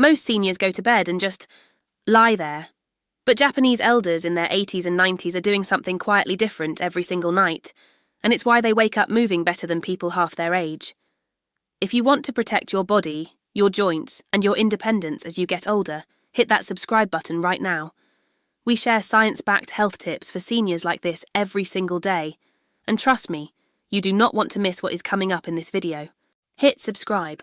Most seniors go to bed and just lie there. But Japanese elders in their 80s and 90s are doing something quietly different every single night, and it's why they wake up moving better than people half their age. If you want to protect your body, your joints, and your independence as you get older, hit that subscribe button right now. We share science-backed health tips for seniors like this every single day, and trust me, you do not want to miss what is coming up in this video. Hit subscribe.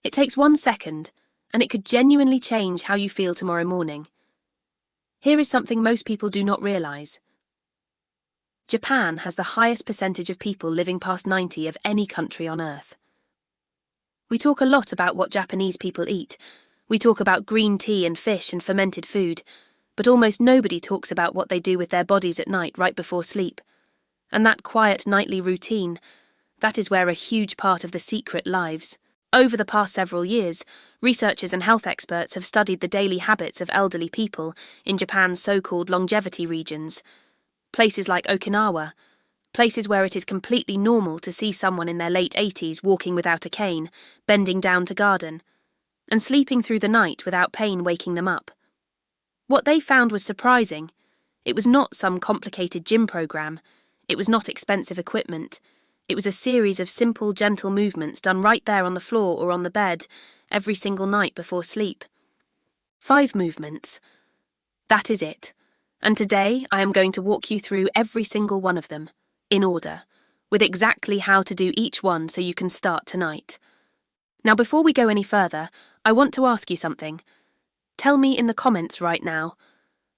It takes 1 second, and it could genuinely change how you feel tomorrow morning. Here is something most people do not realize. Japan has the highest percentage of people living past 90 of any country on Earth. We talk a lot about what Japanese people eat. We talk about green tea and fish and fermented food, but almost nobody talks about what they do with their bodies at night right before sleep. And that quiet nightly routine, that is where a huge part of the secret lies. Over the past several years, researchers and health experts have studied the daily habits of elderly people in Japan's so-called longevity regions. Places like Okinawa, places where it is completely normal to see someone in their late 80s walking without a cane, bending down to garden, and sleeping through the night without pain waking them up. What they found was surprising. It was not some complicated gym program. It was not expensive equipment. It was a series of simple, gentle movements done right there on the floor or on the bed every single night before sleep. 5 movements. That is it. And today I am going to walk you through every single one of them, in order, with exactly how to do each one so you can start tonight. Now before we go any further, I want to ask you something. Tell me in the comments right now,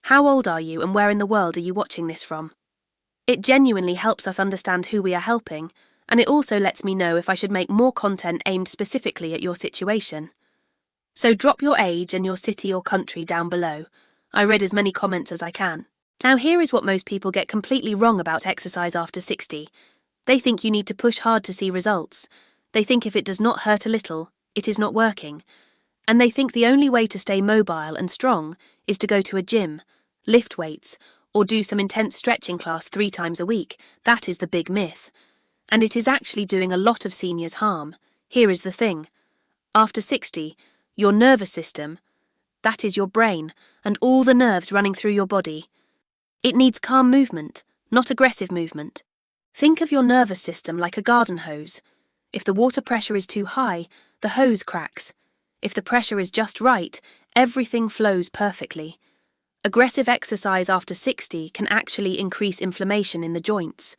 how old are you and where in the world are you watching this from? It genuinely helps us understand who we are helping, and it also lets me know if I should make more content aimed specifically at your situation. So drop your age and your city or country down below. I read as many comments as I can. Now here is what most people get completely wrong about exercise after 60. They think you need to push hard to see results. They think if it does not hurt a little, it is not working. And they think the only way to stay mobile and strong is to go to a gym, lift weights, or do some intense stretching class 3 times a week. That is the big myth. And it is actually doing a lot of seniors harm. Here is the thing. After 60, your nervous system, that is your brain, and all the nerves running through your body, it needs calm movement, not aggressive movement. Think of your nervous system like a garden hose. If the water pressure is too high, the hose cracks. If the pressure is just right, everything flows perfectly. Aggressive exercise after 60 can actually increase inflammation in the joints.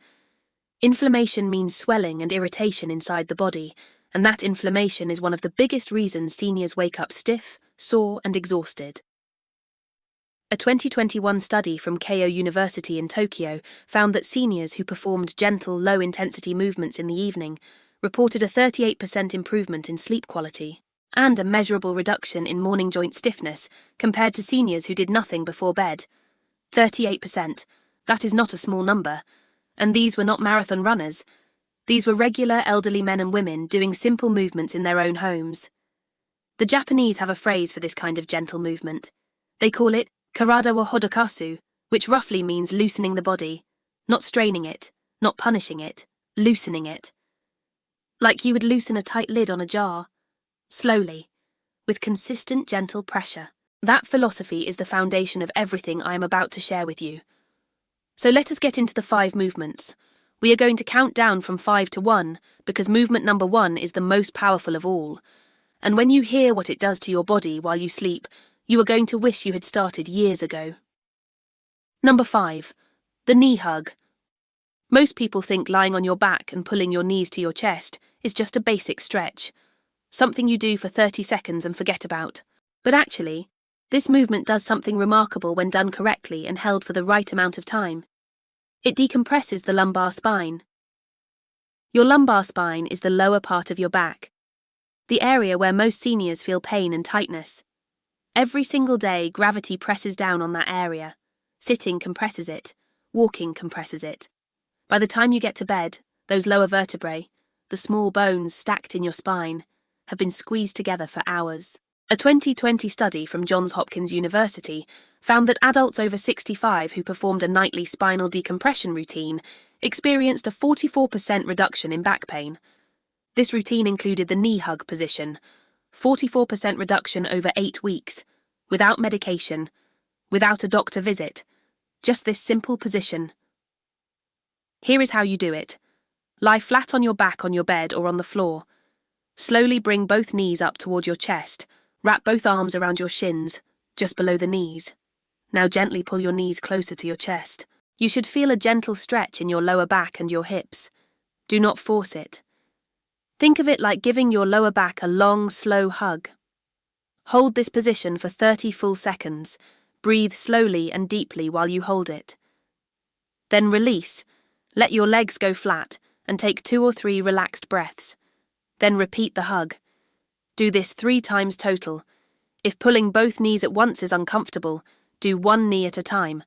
Inflammation means swelling and irritation inside the body, and that inflammation is one of the biggest reasons seniors wake up stiff, sore, and exhausted. A 2021 study from Keio University in Tokyo found that seniors who performed gentle, low-intensity movements in the evening reported a 38% improvement in sleep quality and a measurable reduction in morning joint stiffness compared to seniors who did nothing before bed. 38%. That is not a small number. And these were not marathon runners. These were regular elderly men and women doing simple movements in their own homes. The Japanese have a phrase for this kind of gentle movement. They call it karada wo hodokasu, which roughly means loosening the body, not straining it, not punishing it, loosening it. Like you would loosen a tight lid on a jar. Slowly, with consistent gentle pressure. That philosophy is the foundation of everything I am about to share with you. So let us get into the 5 movements. We are going to count down from 5 to 1 because movement number 1 is the most powerful of all. And when you hear what it does to your body while you sleep, you are going to wish you had started years ago. Number 5. The knee hug. Most people think lying on your back and pulling your knees to your chest is just a basic stretch, something you do for 30 seconds and forget about. But actually, this movement does something remarkable when done correctly and held for the right amount of time. It decompresses the lumbar spine. Your lumbar spine is the lower part of your back, the area where most seniors feel pain and tightness. Every single day, gravity presses down on that area. Sitting compresses it. Walking compresses it. By the time you get to bed, those lower vertebrae, the small bones stacked in your spine, have been squeezed together for hours. A 2020 study from Johns Hopkins University found that adults over 65 who performed a nightly spinal decompression routine experienced a 44% reduction in back pain. This routine included the knee hug position, 44% reduction over 8 weeks, without medication, without a doctor visit, just this simple position. Here is how you do it. Lie flat on your back on your bed or on the floor. Slowly bring both knees up toward your chest. Wrap both arms around your shins, just below the knees. Now gently pull your knees closer to your chest. You should feel a gentle stretch in your lower back and your hips. Do not force it. Think of it like giving your lower back a long, slow hug. Hold this position for 30 full seconds. Breathe slowly and deeply while you hold it. Then release. Let your legs go flat and take 2 or 3 relaxed breaths. Then repeat the hug. Do this 3 times total. If pulling both knees at once is uncomfortable, do one knee at a time.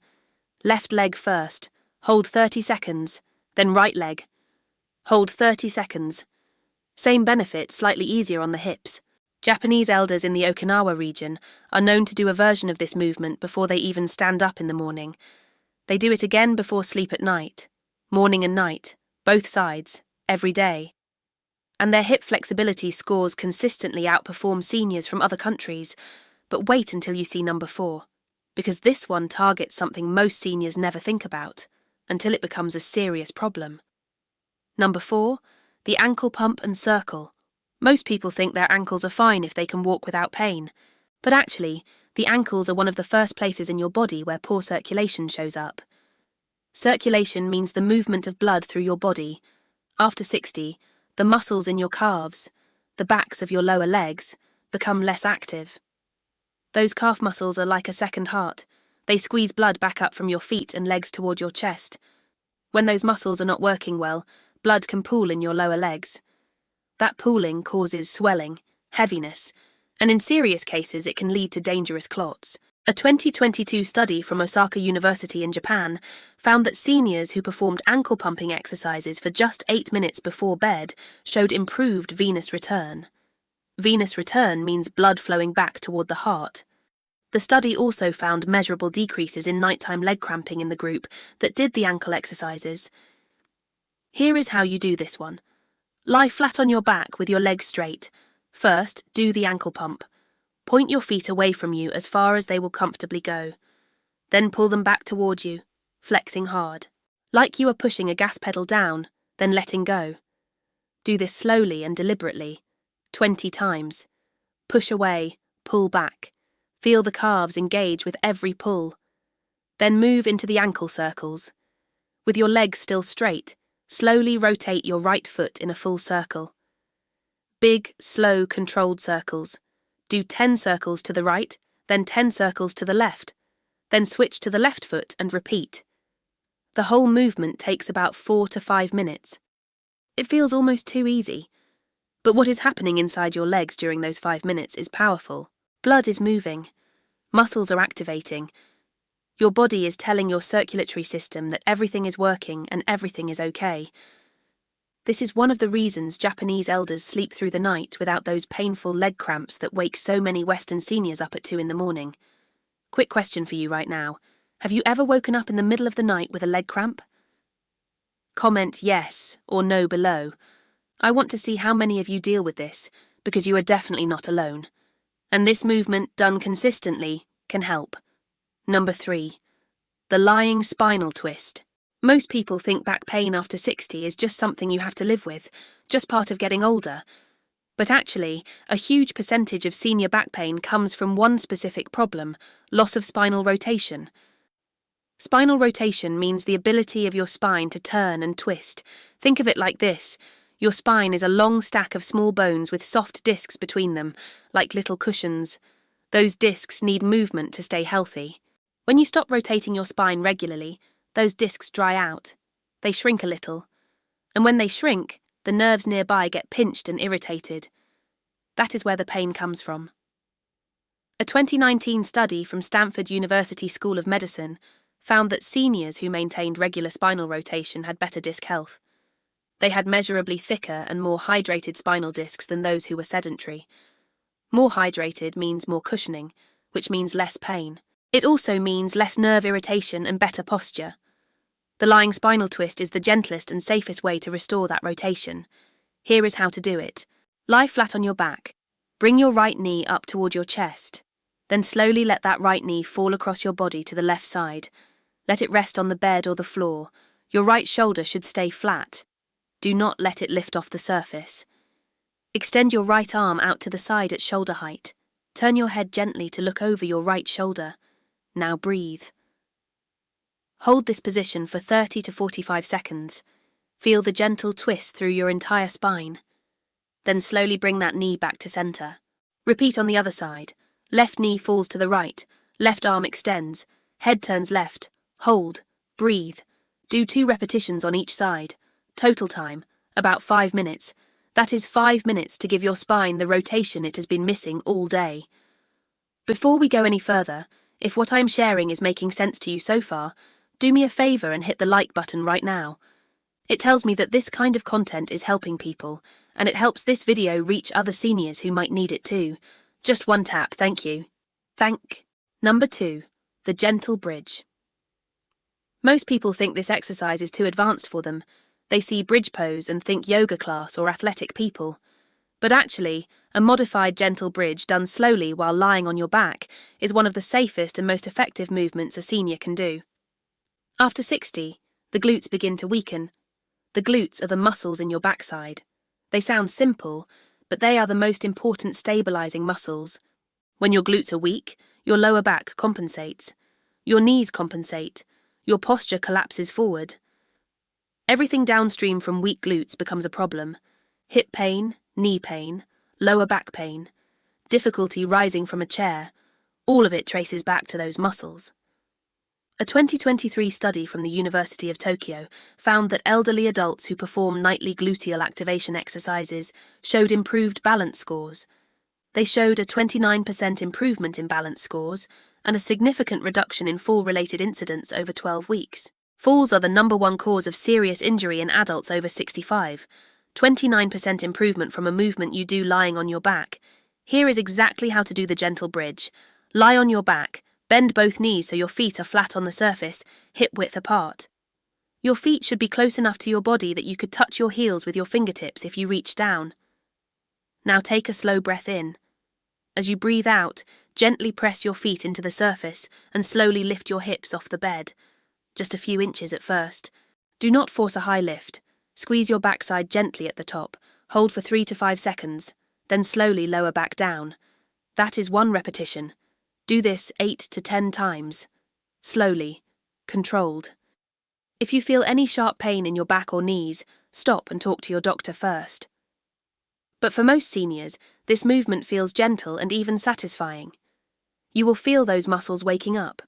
Left leg first. Hold 30 seconds. Then right leg. Hold 30 seconds. Same benefit, slightly easier on the hips. Japanese elders in the Okinawa region are known to do a version of this movement before they even stand up in the morning. They do it again before sleep at night. Morning and night, both sides, every day. And their hip flexibility scores consistently outperform seniors from other countries. But wait until you see number 4, because this one targets something most seniors never think about, until it becomes a serious problem. Number 4, the ankle pump and circle. Most people think their ankles are fine if they can walk without pain. But actually, the ankles are one of the first places in your body where poor circulation shows up. Circulation means the movement of blood through your body. After 60, the muscles in your calves, the backs of your lower legs, become less active. Those calf muscles are like a second heart. They squeeze blood back up from your feet and legs toward your chest. When those muscles are not working well, blood can pool in your lower legs. That pooling causes swelling, heaviness, and in serious cases it can lead to dangerous clots. A 2022 study from Osaka University in Japan found that seniors who performed ankle pumping exercises for just 8 minutes before bed showed improved venous return. Venous return means blood flowing back toward the heart. The study also found measurable decreases in nighttime leg cramping in the group that did the ankle exercises. Here is how you do this one. Lie flat on your back with your legs straight. First, do the ankle pump. Point your feet away from you as far as they will comfortably go. Then pull them back toward you, flexing hard. Like you are pushing a gas pedal down, then letting go. Do this slowly and deliberately, 20 times. Push away, pull back. Feel the calves engage with every pull. Then move into the ankle circles. With your legs still straight, slowly rotate your right foot in a full circle. Big, slow, controlled circles. Do 10 circles to the right, then 10 circles to the left. Then switch to the left foot and repeat. The whole movement takes about 4 to 5 minutes. It feels almost too easy. But what is happening inside your legs during those 5 minutes is powerful. Blood is moving. Muscles are activating. Your body is telling your circulatory system that everything is working and everything is okay. This is one of the reasons Japanese elders sleep through the night without those painful leg cramps that wake so many Western seniors up at 2 in the morning. Quick question for you right now. Have you ever woken up in the middle of the night with a leg cramp? Comment yes or no below. I want to see how many of you deal with this, because you are definitely not alone. And this movement, done consistently, can help. Number 3. The Lying Spinal Twist. Most people think back pain after 60 is just something you have to live with, just part of getting older. But actually, a huge percentage of senior back pain comes from one specific problem: loss of spinal rotation. Spinal rotation means the ability of your spine to turn and twist. Think of it like this. Your spine is a long stack of small bones with soft discs between them, like little cushions. Those discs need movement to stay healthy. When you stop rotating your spine regularly, those discs dry out. They shrink a little. And when they shrink, the nerves nearby get pinched and irritated. That is where the pain comes from. A 2019 study from Stanford University School of Medicine found that seniors who maintained regular spinal rotation had better disc health. They had measurably thicker and more hydrated spinal discs than those who were sedentary. More hydrated means more cushioning, which means less pain. It also means less nerve irritation and better posture. The lying spinal twist is the gentlest and safest way to restore that rotation. Here is how to do it. Lie flat on your back. Bring your right knee up toward your chest. Then slowly let that right knee fall across your body to the left side. Let it rest on the bed or the floor. Your right shoulder should stay flat. Do not let it lift off the surface. Extend your right arm out to the side at shoulder height. Turn your head gently to look over your right shoulder. Now breathe. Hold this position for 30 to 45 seconds. Feel the gentle twist through your entire spine. Then slowly bring that knee back to center. Repeat on the other side. Left knee falls to the right. Left arm extends. Head turns left. Hold. Breathe. Do 2 repetitions on each side. Total time, about 5 minutes. That is 5 minutes to give your spine the rotation it has been missing all day. Before we go any further, if what I am sharing is making sense to you so far, do me a favor and hit the like button right now. It tells me that this kind of content is helping people, and it helps this video reach other seniors who might need it too. Just one tap, thank you. Number 2, the gentle bridge. Most people think this exercise is too advanced for them. They see bridge pose and think yoga class or athletic people. But actually, a modified gentle bridge done slowly while lying on your back is one of the safest and most effective movements a senior can do. After 60, the glutes begin to weaken. The glutes are the muscles in your backside. They sound simple, but they are the most important stabilizing muscles. When your glutes are weak, your lower back compensates. Your knees compensate. Your posture collapses forward. Everything downstream from weak glutes becomes a problem. Hip pain, knee pain, lower back pain, difficulty rising from a chair, all of it traces back to those muscles. A 2023 study from the University of Tokyo found that elderly adults who perform nightly gluteal activation exercises showed improved balance scores. They showed a 29% improvement in balance scores and a significant reduction in fall-related incidents over 12 weeks. Falls are the number 1 cause of serious injury in adults over 65. 29% improvement from a movement you do lying on your back. Here is exactly how to do the gentle bridge. Lie on your back, bend both knees so your feet are flat on the surface, hip-width apart. Your feet should be close enough to your body that you could touch your heels with your fingertips if you reach down. Now take a slow breath in. As you breathe out, gently press your feet into the surface and slowly lift your hips off the bed. Just a few inches at first. Do not force a high lift. Squeeze your backside gently at the top. Hold for 3 to 5 seconds. Then slowly lower back down. That is 1 repetition. Do this 8 to 10 times. Slowly. Controlled. If you feel any sharp pain in your back or knees, stop and talk to your doctor first. But for most seniors, this movement feels gentle and even satisfying. You will feel those muscles waking up.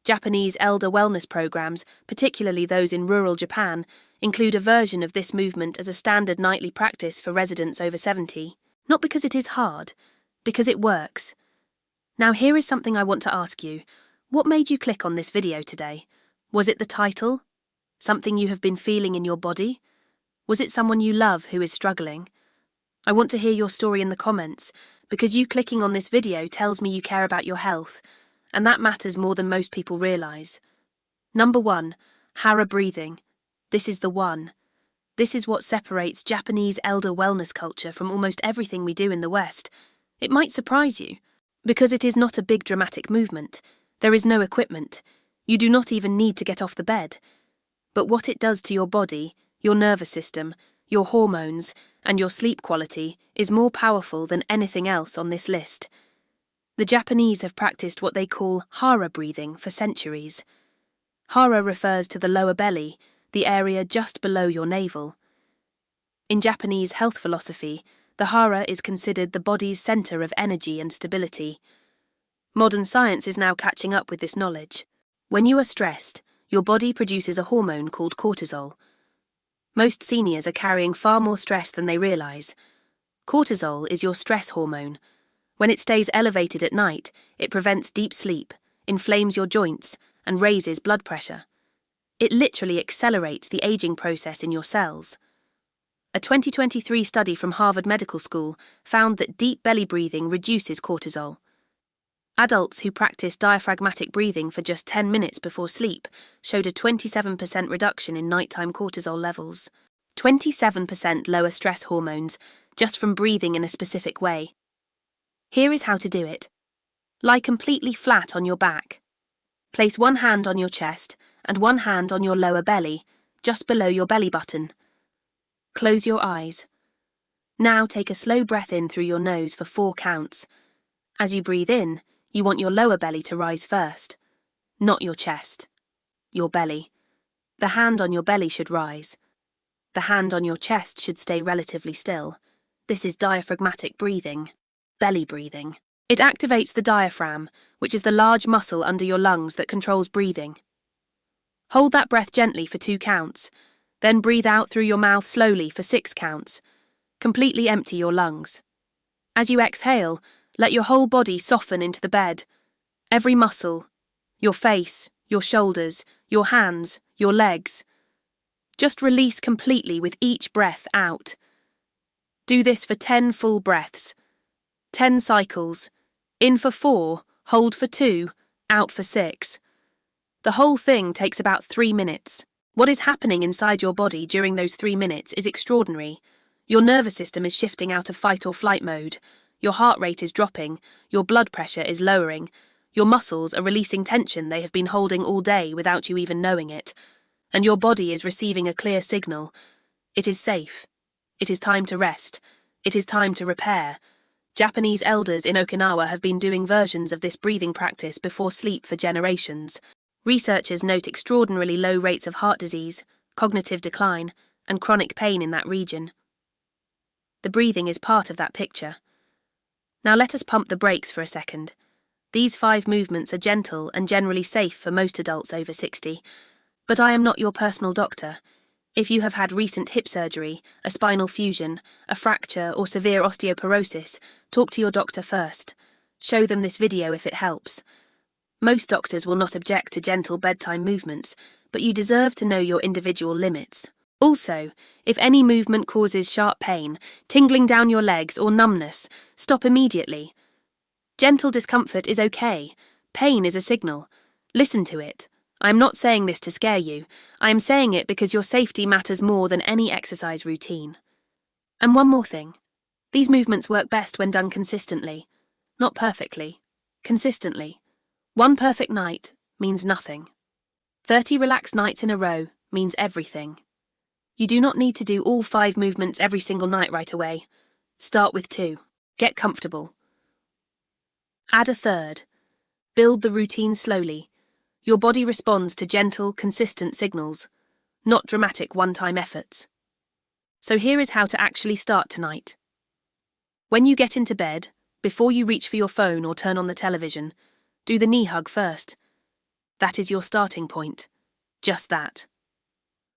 Japanese elder wellness programs, particularly those in rural Japan, include a version of this movement as a standard nightly practice for residents over 70, not because it is hard, because it works. Now here is something I want to ask you. What made you click on this video today? Was it the title? Something you have been feeling in your body? Was it someone you love who is struggling? I want to hear your story in the comments, because you clicking on this video tells me you care about your health, and that matters more than most people realize. Number 1, Hara breathing. This is the one. This is what separates Japanese elder wellness culture from almost everything we do in the West. It might surprise you, because it is not a big dramatic movement. There is no equipment. You do not even need to get off the bed. But what it does to your body, your nervous system, your hormones, and your sleep quality is more powerful than anything else on this list. The Japanese have practiced what they call Hara breathing for centuries. Hara refers to the lower belly, the area just below your navel. In Japanese health philosophy, the Hara is considered the body's center of energy and stability. Modern science is now catching up with this knowledge. When you are stressed, your body produces a hormone called cortisol. Most seniors are carrying far more stress than they realize. Cortisol is your stress hormone. When it stays elevated at night, it prevents deep sleep, inflames your joints, and raises blood pressure. It literally accelerates the aging process in your cells. A 2023 study from Harvard Medical School found that deep belly breathing reduces cortisol. Adults who practiced diaphragmatic breathing for just 10 minutes before sleep showed a 27% reduction in nighttime cortisol levels. 27% lower stress hormones just from breathing in a specific way. Here is how to do it. Lie completely flat on your back. Place one hand on your chest and one hand on your lower belly, just below your belly button. Close your eyes. Now take a slow breath in through your nose for 4 counts. As you breathe in, you want your lower belly to rise first. Not your chest. Your belly. The hand on your belly should rise. The hand on your chest should stay relatively still. This is diaphragmatic breathing, belly breathing. It activates the diaphragm, which is the large muscle under your lungs that controls breathing. Hold that breath gently for 2 counts, then breathe out through your mouth slowly for 6 counts. Completely empty your lungs. As you exhale, let your whole body soften into the bed. Every muscle, your face, your shoulders, your hands, your legs. Just release completely with each breath out. Do this for 10 full breaths. 10 cycles. In for 4, hold for 2, out for 6. The whole thing takes about 3 minutes. What is happening inside your body during those 3 minutes is extraordinary. Your nervous system is shifting out of fight or flight mode. Your heart rate is dropping. Your blood pressure is lowering. Your muscles are releasing tension they have been holding all day without you even knowing it. And your body is receiving a clear signal. It is safe. It is time to rest. It is time to repair. Japanese elders in Okinawa have been doing versions of this breathing practice before sleep for generations. Researchers note extraordinarily low rates of heart disease, cognitive decline, and chronic pain in that region. The breathing is part of that picture. Now let us pump the brakes for a second. These 5 movements are gentle and generally safe for most adults over 60. But I am not your personal doctor. If you have had recent hip surgery, a spinal fusion, a fracture, or severe osteoporosis, talk to your doctor first. Show them this video if it helps. Most doctors will not object to gentle bedtime movements, but you deserve to know your individual limits. Also, if any movement causes sharp pain, tingling down your legs, or numbness, stop immediately. Gentle discomfort is okay. Pain is a signal. Listen to it. I am not saying this to scare you. I am saying it because your safety matters more than any exercise routine. And one more thing. These movements work best when done consistently. Not perfectly. Consistently. 1 perfect night means nothing. 30 relaxed nights in a row means everything. You do not need to do all 5 movements every single night right away. Start with 2. Get comfortable. Add a 3rd. Build the routine slowly. Your body responds to gentle, consistent signals, not dramatic one-time efforts. So here is how to actually start tonight. When you get into bed, before you reach for your phone or turn on the television, do the knee hug first. That is your starting point. Just that.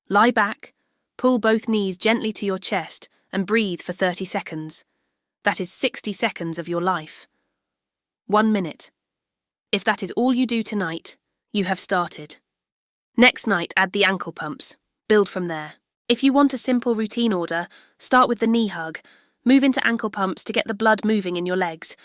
Lie back, pull both knees gently to your chest and breathe for 30 seconds. That is 60 seconds of your life. 1 minute. If that is all you do tonight, you have started. Next night, add the ankle pumps. Build from there. If you want a simple routine order, start with the knee hug. Move into ankle pumps to get the blood moving in your legs.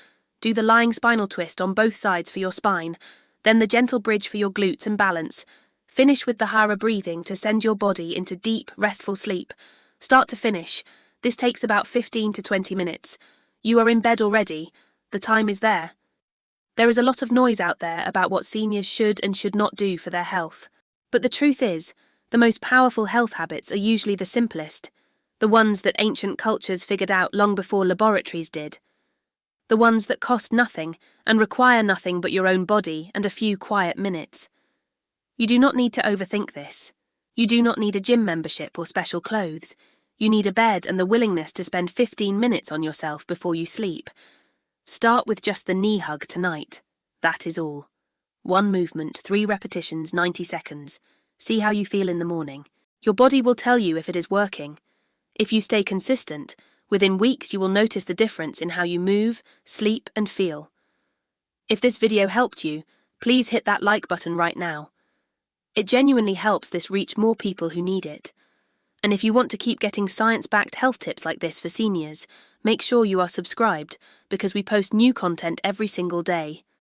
Do the lying spinal twist on both sides for your spine. Then the gentle bridge for your glutes and balance. Finish with the Hara breathing to send your body into deep, restful sleep. Start to finish. This takes about 15 to 20 minutes. You are in bed already. The time is there. There is a lot of noise out there about what seniors should and should not do for their health. But the truth is, the most powerful health habits are usually the simplest. The ones that ancient cultures figured out long before laboratories did. The ones that cost nothing and require nothing but your own body and a few quiet minutes. You do not need to overthink this. You do not need a gym membership or special clothes. You need a bed and the willingness to spend 15 minutes on yourself before you sleep. Start with just the knee hug tonight. That is all. 1 movement, 3 repetitions, 90 seconds. See how you feel in the morning. Your body will tell you if it is working. If you stay consistent, within weeks you will notice the difference in how you move, sleep, and feel. If this video helped you, please hit that like button right now. It genuinely helps this reach more people who need it. And if you want to keep getting science-backed health tips like this for seniors, make sure you are subscribed, because we post new content every single day.